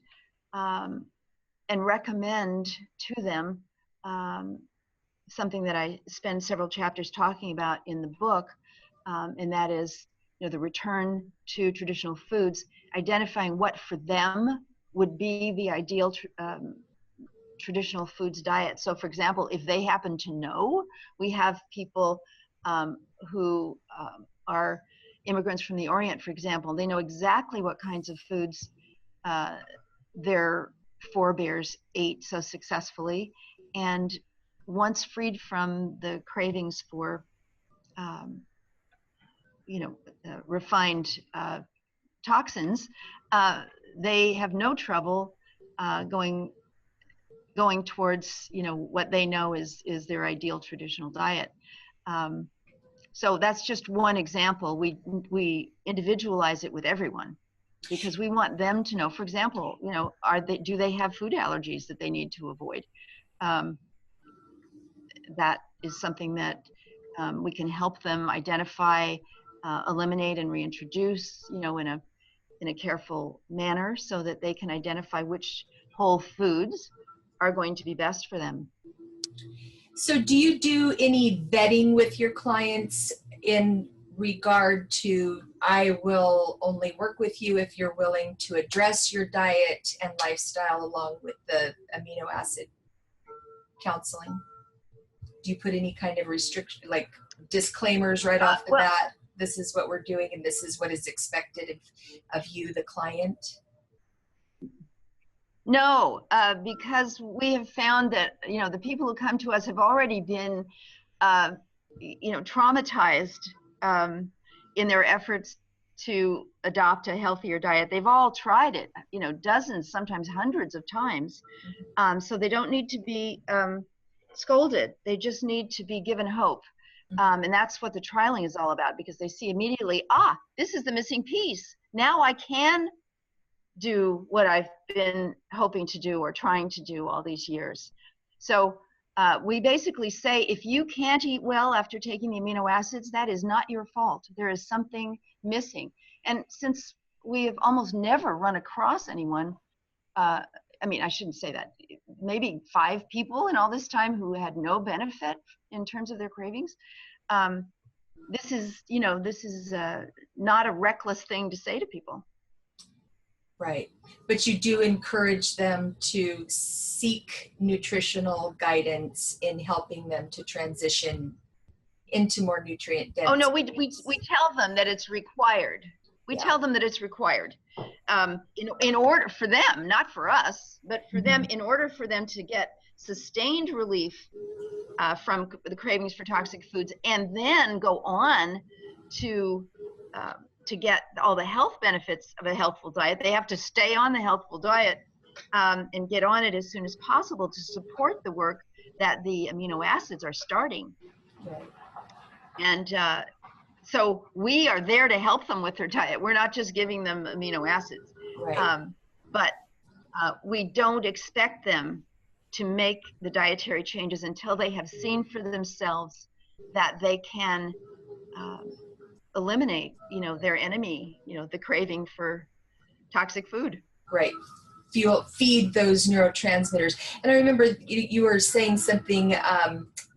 recommend to them something that I spend several chapters talking about in the book, and that is, the return to traditional foods, identifying what for them would be the ideal traditional foods diet. So for example, if they happen to know, we have people who are immigrants from the Orient, for example, they know exactly what kinds of foods their forebears ate so successfully. And once freed from the cravings for, refined toxins, they have no trouble going towards, what they know is their ideal traditional diet. So that's just one example. We individualize it with everyone because we want them to know. For example, do they have food allergies that they need to avoid? That is something that we can help them identify, eliminate, and reintroduce, in a careful manner so that they can identify which whole foods are going to be best for them. So do you do any vetting with your clients in regard to, I will only work with you if you're willing to address your diet and lifestyle along with the amino acid counseling? Do you put any kind of restriction, like disclaimers right off the bat? This is what we're doing and this is what is expected of you, the client? No, because we have found that, the people who come to us have already been, traumatized in their efforts to adopt a healthier diet. They've all tried it, dozens, sometimes hundreds of times. So they don't need to be scolded. They just need to be given hope. And that's what the trialing is all about, because they see immediately, this is the missing piece. Now I can do what I've been hoping to do or trying to do all these years. So we basically say, if you can't eat well after taking the amino acids, that is not your fault. There is something missing. And since we have almost never run across anyone, I shouldn't say that, maybe 5 people in all this time who had no benefit in terms of their cravings. This is not a reckless thing to say to people. Right. But you do encourage them to seek nutritional guidance in helping them to transition into more nutrient dense. Oh, no, we tell them that it's required. We tell them that it's required in order for them, not for us, but for them, in order for them to get sustained relief from the cravings for toxic foods and then go on to get all the health benefits of a healthful diet. They have to stay on the healthful diet and get on it as soon as possible to support the work that the amino acids are starting. Right. And so we are there to help them with their diet. We're not just giving them amino acids. Right. But we don't expect them to make the dietary changes until they have seen for themselves that they can eliminate, their enemy, the craving for toxic food. Right. Feed those neurotransmitters. And I remember you were saying something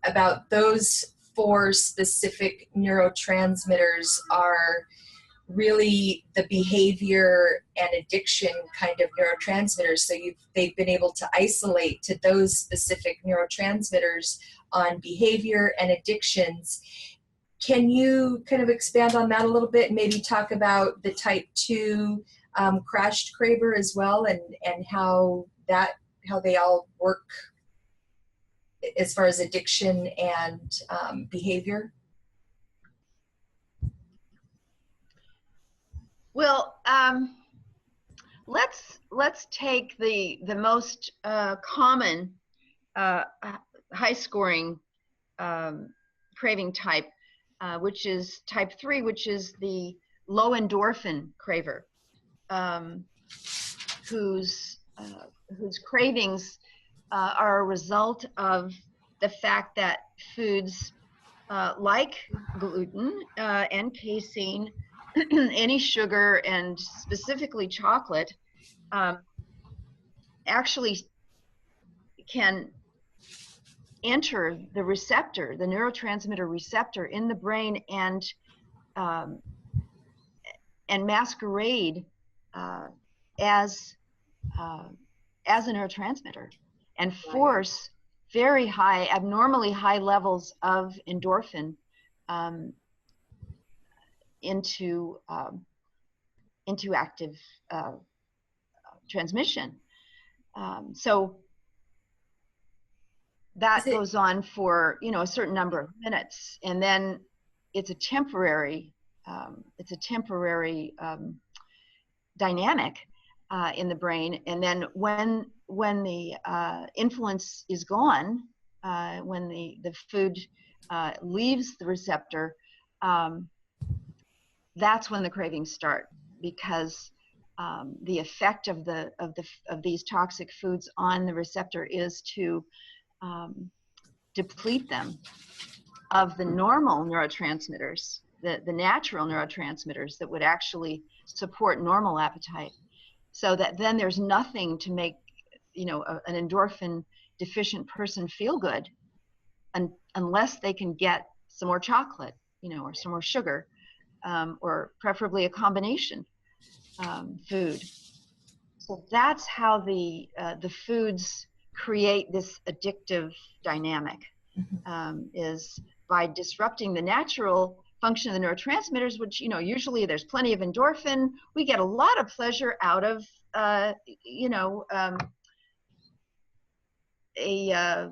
about those 4 specific neurotransmitters are really the behavior and addiction kind of neurotransmitters. So they've been able to isolate to those specific neurotransmitters on behavior and addictions. Can you kind of expand on that a little bit and maybe talk about the type 2 crashed craver as well, and how they all work as far as addiction and behavior? Well, let's take the most common high scoring craving type, which is type 3, which is the low endorphin craver, whose cravings are a result of the fact that foods like gluten and casein, any sugar, and specifically chocolate, actually can enter the receptor, the neurotransmitter receptor in the brain, and masquerade as a neurotransmitter. and force very high, abnormally high levels of endorphin into active transmission. So that goes on for, you know, a certain number of minutes, and then it's a temporary dynamic in the brain. And then when the influence is gone, when the food leaves the receptor, that's when the cravings start, because the effect of these toxic foods on the receptor is to deplete them of the normal neurotransmitters, the natural neurotransmitters that would actually support normal appetite, so that then there's nothing to make, you know, an endorphin deficient person feel good, unless they can get some more chocolate, you know, or some more sugar, or preferably a combination food. So that's how the foods create this addictive dynamic, is by disrupting the natural function of the neurotransmitters, which, you know, usually there's plenty of endorphin. We get a lot of pleasure out of, you know, a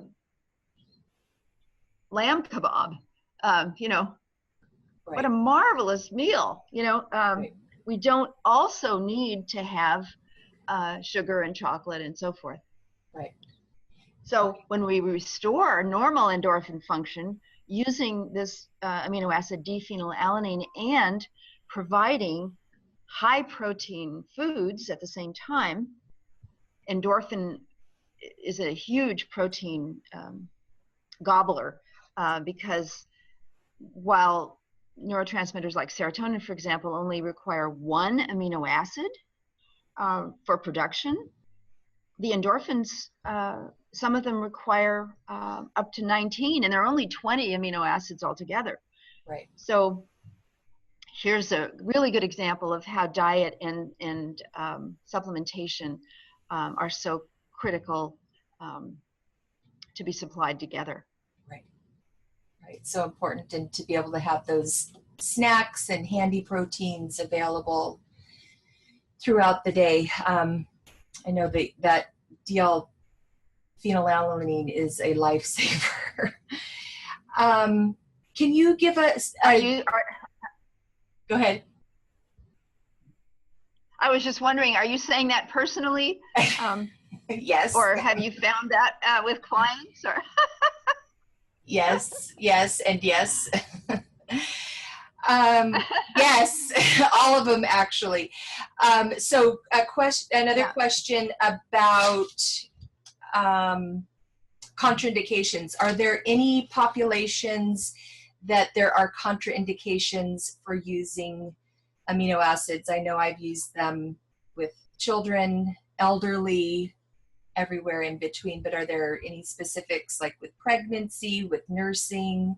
lamb kebab, you know, what a marvelous meal, you know. We don't also need to have sugar and chocolate and so forth. Right. So when we restore normal endorphin function using this amino acid D-phenylalanine and providing high protein foods at the same time, endorphin is a huge protein gobbler, because while neurotransmitters like serotonin, for example, only require one amino acid for production, the endorphins, some of them require up to 19, and there are only 20 amino acids altogether. Right. So here's a really good example of how diet and supplementation are so critical to be supplied together. Right. Right. So important, and to be able to have those snacks and handy proteins available throughout the day. I know that D-phenylalanine is a lifesaver. Can you give us? Go ahead. I was just wondering, are you saying that personally? Yes. Or have you found that with clients? Or Yes, and yes. Yes, all of them actually. So another question about contraindications. Are there any populations that there are contraindications for using amino acids? I know I've used them with children, elderly, everywhere in between, but are there any specifics, like with pregnancy, with nursing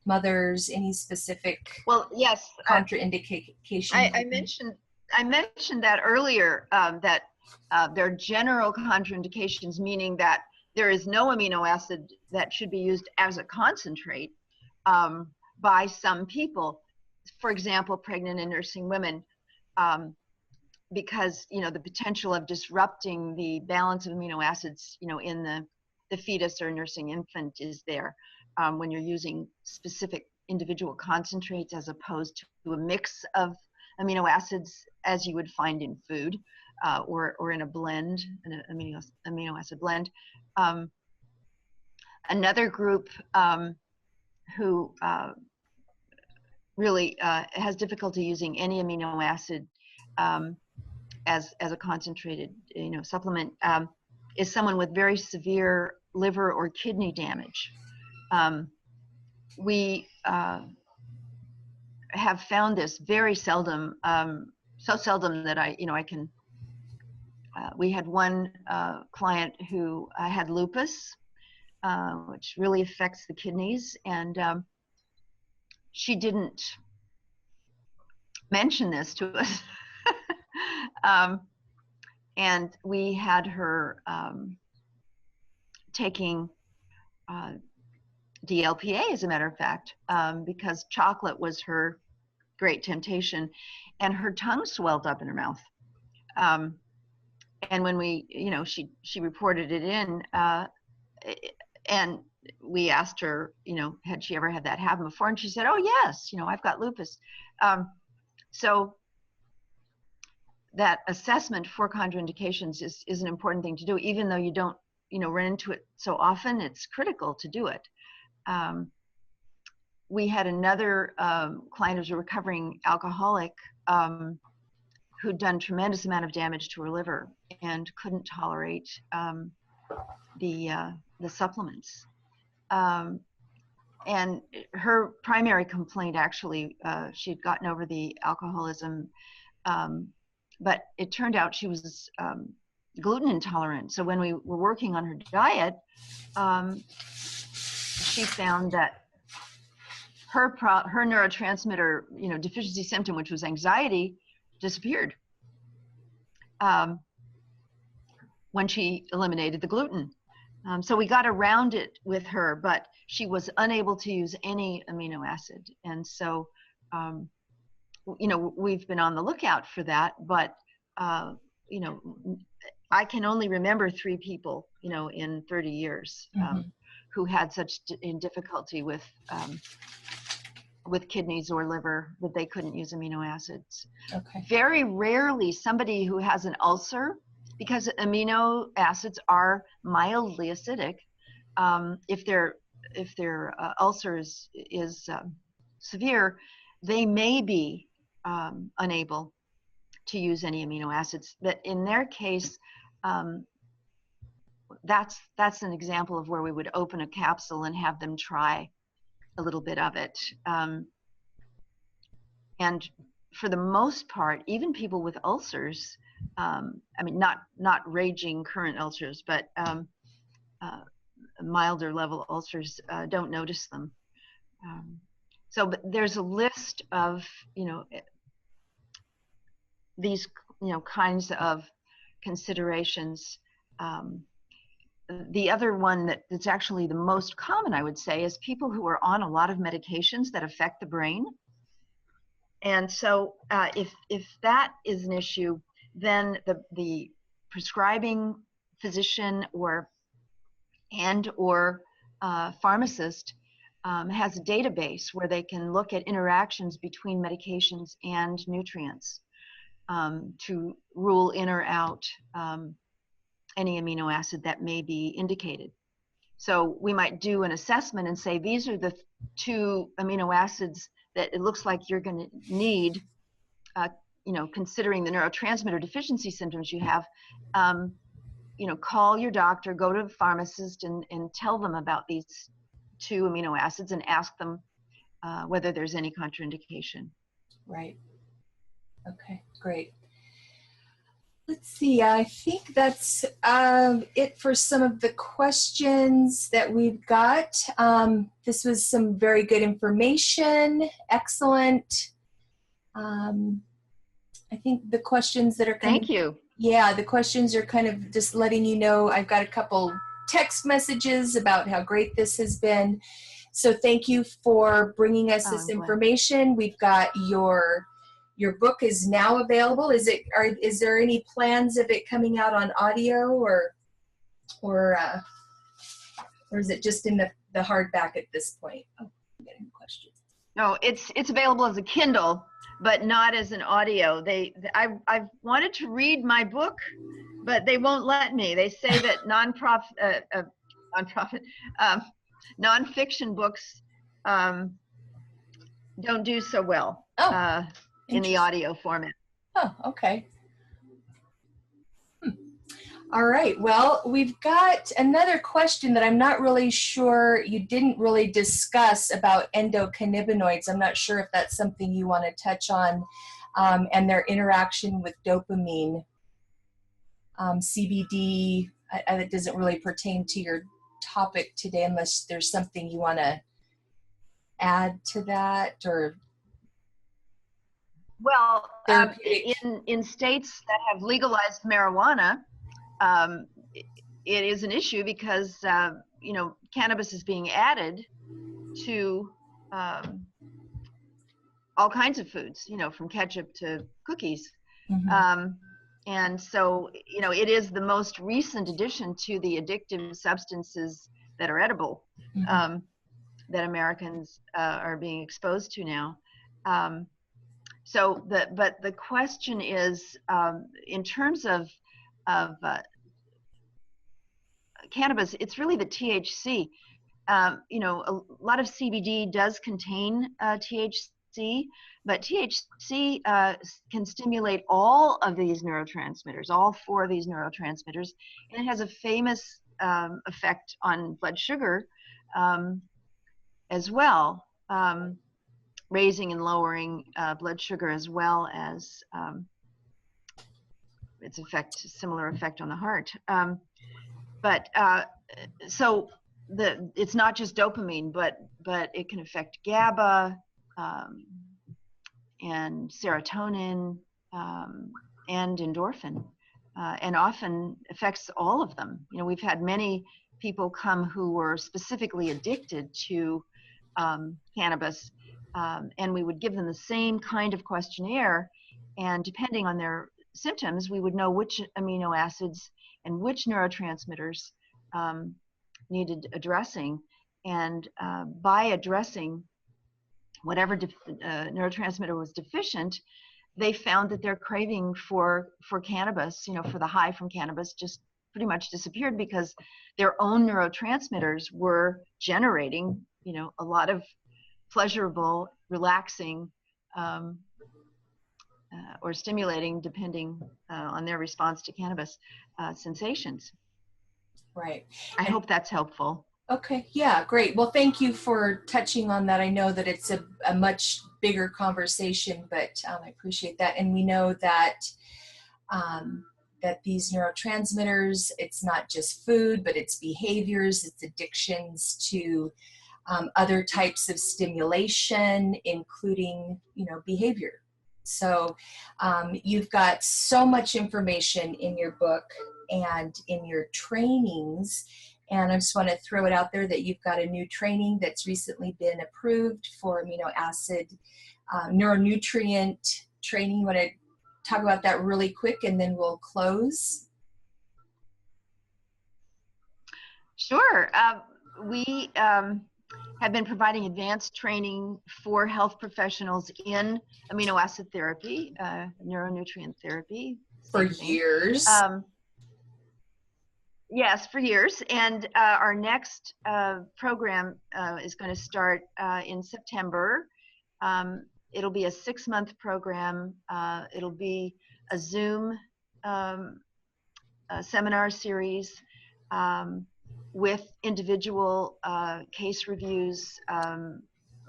mothers, any specific yes, contraindication? I mentioned that earlier, that there are general contraindications, meaning that there is no amino acid that should be used as a concentrate by some people. For example, pregnant and nursing women, because, you know, the potential of disrupting the balance of amino acids, you know, in the fetus or nursing infant is there when you're using specific individual concentrates as opposed to a mix of amino acids as you would find in food or in a blend, an amino acid blend. Another group who really has difficulty using any amino acid as a concentrated, you know, supplement is someone with very severe liver or kidney damage. We have found this very seldom, so seldom that I can. We had one client who had lupus, which really affects the kidneys, and she didn't mention this to us. And we had her taking DLPA, as a matter of fact, because chocolate was her great temptation, and her tongue swelled up in her mouth. And when we, she reported it in, and we asked her, had she ever had that happen before? And she said, "Oh yes, I've got lupus." So that assessment for contraindications is an important thing to do, even though you don't, run into it so often. It's critical to do it. We had another client who's a recovering alcoholic who'd done tremendous amount of damage to her liver and couldn't tolerate the supplements. And her primary complaint, actually, she had gotten over the alcoholism, but it turned out she was gluten intolerant. So when we were working on her diet, she found that her neurotransmitter, deficiency symptom, which was anxiety, disappeared when she eliminated the gluten. So we got around it with her, but she was unable to use any amino acid. And so, we've been on the lookout for that, but, I can only remember 3 people, in 30 years who had such difficulty with kidneys or liver that they couldn't use amino acids. Okay. Very rarely somebody who has an ulcer, because amino acids are mildly acidic. If their ulcer is severe, they may be unable to use any amino acids. But in their case, that's an example of where we would open a capsule and have them try a little bit of it. And for the most part, even people with ulcers, not raging current ulcers, but milder level ulcers, don't notice them. So there's a list of, these, kinds of considerations. The other one that's actually the most common, I would say, is people who are on a lot of medications that affect the brain. And so if that is an issue, then the prescribing physician or pharmacist has a database where they can look at interactions between medications and nutrients to rule in or out any amino acid that may be indicated. So we might do an assessment and say, these are the 2 amino acids that it looks like you're going to need, considering the neurotransmitter deficiency symptoms you have. Call your doctor, go to the pharmacist and tell them about these 2 amino acids and ask them whether there's any contraindication. Right. Okay, great. Let's see, I think that's it for some of the questions that we've got. This was some very good information. Excellent. I think the questions that are Thank you. Yeah, the questions are kind of just letting you know. I've got a couple text messages about how great this has been. So thank you for bringing us this information. We've got your book is now available. Is there any plans of it coming out on audio or is it just in the hardback at this point? Oh, I'm getting questions. No, it's available as a Kindle, but not as an audio. I've wanted to read my book, but they won't let me. They say that nonfiction books don't do so well. In the audio format. Oh, okay. All right. Well, we've got another question that I'm not really sure you didn't really discuss about endocannabinoids. I'm not sure if that's something you want to touch on, and their interaction with dopamine. CBD, that doesn't really pertain to your topic today unless there's something you want to add to that or... Well, in states that have legalized marijuana, it is an issue because, you know, cannabis is being added to all kinds of foods, you know, from ketchup to cookies. And so, you know, it is the most recent addition to the addictive substances that are edible, that Americans are being exposed to now. But the question is, in terms of cannabis, it's really the THC. You know, a lot of CBD does contain THC, but THC can stimulate all of these neurotransmitters, all 4 of these neurotransmitters, and it has a famous effect on blood sugar as well, raising and lowering blood sugar, as well as its similar effect on the heart. So it's not just dopamine, but it can affect GABA and serotonin and endorphin, and often affects all of them. You know, we've had many people come who were specifically addicted to cannabis, and we would give them the same kind of questionnaire, and depending on their symptoms, we would know which amino acids and which neurotransmitters needed addressing, and by addressing whatever neurotransmitter was deficient, they found that their craving for cannabis, you know, for the high from cannabis, just pretty much disappeared, because their own neurotransmitters were generating, you know, a lot of pleasurable, relaxing, or stimulating, depending on their response to cannabis, sensations. Right. I hope that's helpful. Okay, yeah, great. Well, thank you for touching on that. I know that it's a much bigger conversation, but I appreciate that. And we know that that these neurotransmitters, it's not just food, but it's behaviors, it's addictions to other types of stimulation, including, you know, behavior. So you've got so much information in your book and in your trainings. And I just want to throw it out there that you've got a new training that's recently been approved for amino acid neuronutrient training. You want to talk about that really quick, and then we'll close? Sure. We have been providing advanced training for health professionals in amino acid therapy, neuronutrient therapy. For years. Yes, for years. And our next program is going to start in September. It'll be a 6-month program. It'll be a Zoom seminar series with individual case reviews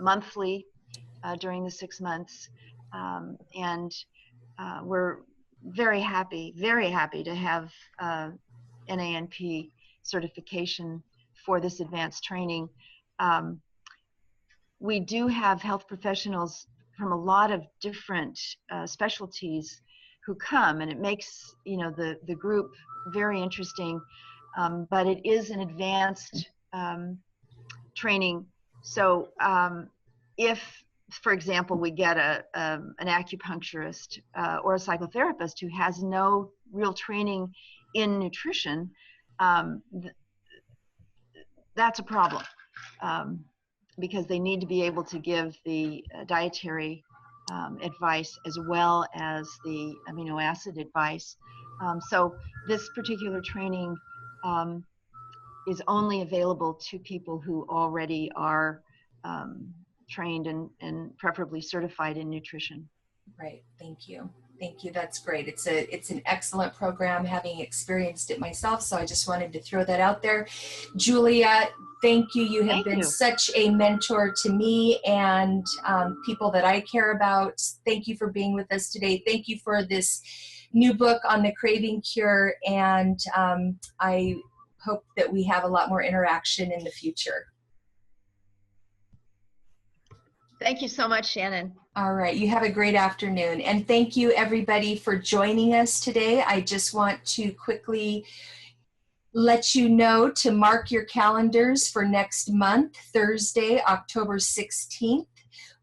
monthly during the 6 months. And we're very happy to have NANP certification for this advanced training. We do have health professionals from a lot of different specialties who come, and it makes, you know, the group very interesting. But it is an advanced training. So if, for example, we get an acupuncturist or a psychotherapist who has no real training in nutrition, that's a problem, because they need to be able to give the dietary advice as well as the amino acid advice. So this particular training is only available to people who already are trained and preferably certified in nutrition. Right. Thank you. Thank you. That's great. It's an excellent program, having experienced it myself. So I just wanted to throw that out there. Julia, thank you. You have been such a mentor to me and people that I care about. Thank you for being with us today. Thank you for this new book on the craving cure. And I hope that we have a lot more interaction in the future. Thank you so much, Shannon. All right. You have a great afternoon. And thank you, everybody, for joining us today. I just want to quickly let you know to mark your calendars for next month, Thursday, October 16th,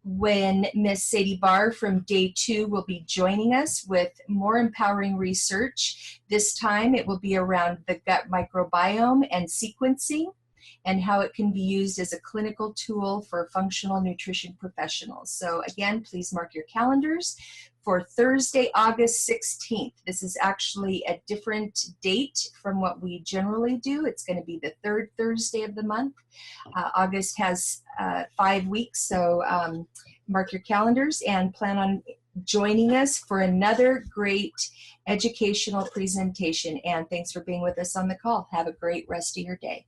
when Miss Sadie Barr from Day 2 will be joining us with more empowering research. This time it will be around the gut microbiome and sequencing, and how it can be used as a clinical tool for functional nutrition professionals. So again, please mark your calendars for Thursday, August 16th. This is actually a different date from what we generally do. It's going to be the third Thursday of the month. August has 5 weeks, so mark your calendars and plan on joining us for another great educational presentation. And thanks for being with us on the call. Have a great rest of your day.